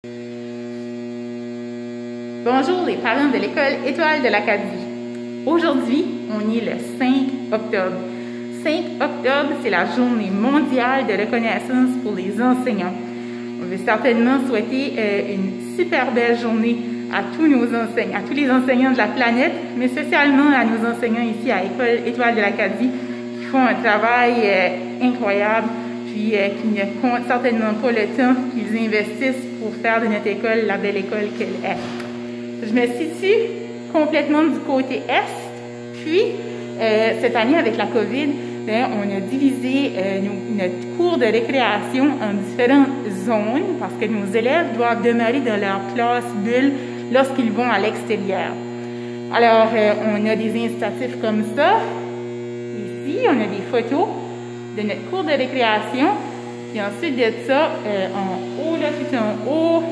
Bonjour les parents de l'école Étoile de l'Acadie. Aujourd'hui, on est le 5 octobre. 5 octobre, c'est la journée mondiale de reconnaissance pour les enseignants. On veut certainement souhaiter une super belle journée à tous nos enseignants, à tous les enseignants de la planète, mais spécialement à nos enseignants ici à l'école Étoile de l'Acadie qui font un travail incroyable, puis qui ne comptent certainement pas le temps qu'ils investissent pour faire de notre école la belle école qu'elle est. Je me situe complètement du côté est, puis cette année avec la COVID, on a divisé notre cours de récréation en différentes zones parce que nos élèves doivent demeurer dans leur classe bulle lorsqu'ils vont à l'extérieur. Alors, on a des incitatifs comme ça. Ici, on a des photos de notre cours de récréation. Puis ensuite de ça, en haut, là, tout en haut,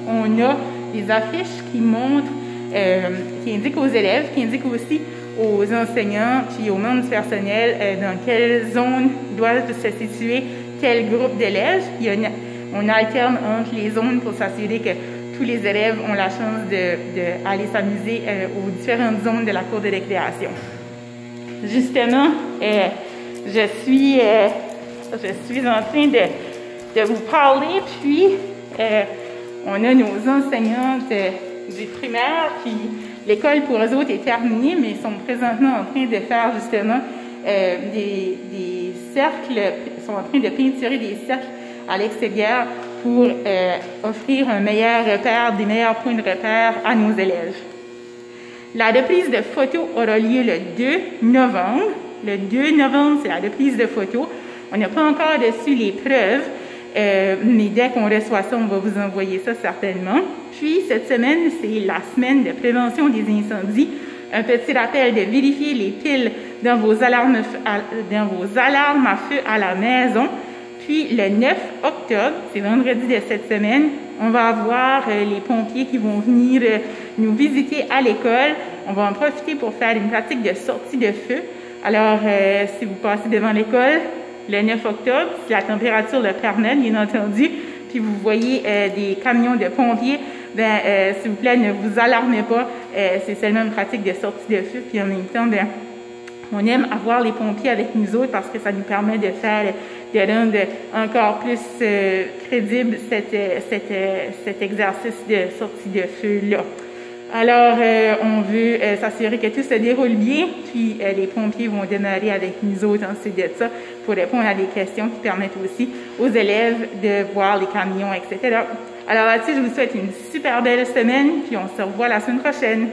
on a des affiches qui montrent, qui indiquent aux élèves, qui indiquent aussi aux enseignants puis aux membres du personnel dans quelle zone doivent se situer quel groupe d'élèves. On alterne entre les zones pour s'assurer que tous les élèves ont la chance d'aller s'amuser aux différentes zones de la cour de récréation. Justement, je suis en train de vous parler, puis on a nos enseignantes du primaire, puis l'école pour eux autres est terminée, mais ils sont présentement en train de faire justement des cercles, ils sont en train de peinturer des cercles à l'extérieur pour offrir un meilleur repère, des meilleurs points de repère à nos élèves. La reprise de photos aura lieu le 2 novembre. Le 2 novembre, c'est la reprise de photos. On n'a pas encore reçu les preuves, mais dès qu'on reçoit ça, on va vous envoyer ça certainement. Puis, cette semaine, c'est la semaine de prévention des incendies. Un petit rappel de vérifier les piles dans vos alarmes à feu à la maison. Puis, le 9 octobre, c'est vendredi de cette semaine, on va avoir les pompiers qui vont venir nous visiter à l'école. On va en profiter pour faire une pratique de sortie de feu. Alors, si vous passez devant l'école, le 9 octobre, si la température le permet, bien entendu, puis vous voyez des camions de pompiers, s'il vous plaît, ne vous alarmez pas. C'est seulement une pratique de sortie de feu. Puis en même temps, on aime avoir les pompiers avec nous autres parce que ça nous permet de rendre encore plus crédible cet exercice de sortie de feu-là. Alors, on veut s'assurer que tout se déroule bien, puis les pompiers vont demeurer avec nous autres ensuite de ça pour répondre à des questions qui permettent aussi aux élèves de voir les camions, etc. Alors là-dessus, je vous souhaite une super belle semaine, puis on se revoit la semaine prochaine.